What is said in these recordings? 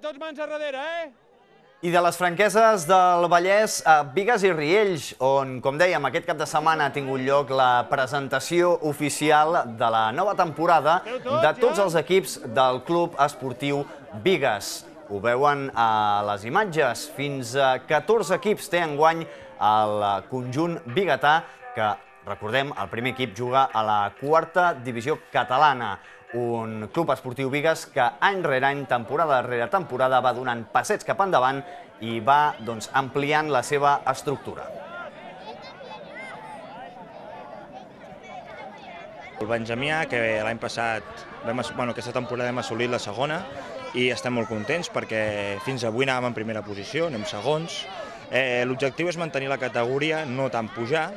Tots mans a darrere, I de les franqueses del Vallès a Bigues i Riells, on, com dèiem, aquest cap de setmana ha tingut lloc la presentació oficial de la nova temporada de tots els equips del Club Esportiu Bigues. Ho veuen a les imatges. Fins a 14 equips té enguany el conjunt biguetà, que, recordem, el primer equip juga a la quarta divisió catalana. Un Club Esportiu Bigues que any rere any, temporada rere temporada, va donant passets cap endavant i va ampliant la seva estructura. El Benjamià, que l'any passat, aquesta temporada hem assolit la segona i estem molt contents perquè fins avui anàvem en primera posició, anem segons. L'objectiu és mantenir la categoria, no tant pujar.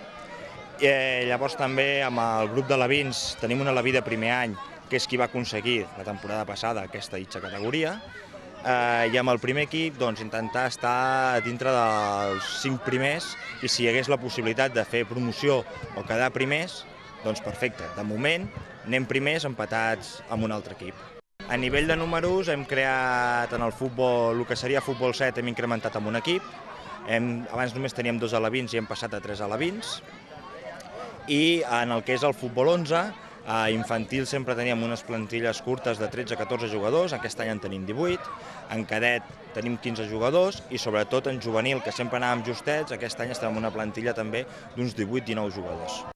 Llavors també amb el grup de Levins tenim una Leví de primer any, que és qui va aconseguir la temporada passada aquesta mitja categoria, i amb el primer equip intentar estar dintre dels 5 primers, i si hi hagués la possibilitat de fer promoció o quedar primers, doncs perfecte. De moment anem primers empatats amb un altre equip. A nivell de números hem creat en el futbol, el que seria futbol 7, hem incrementat amb un equip. Abans només teníem 2 alevins i hem passat a 3 alevins. I en el que és el futbol 11, a infantil sempre teníem unes plantilles curtes de 13 a 14 jugadors, aquest any en tenim 18, en cadet tenim 15 jugadors i sobretot en juvenil, que sempre anàvem justets, aquest any estem en una plantilla també d'uns 18-19 jugadors.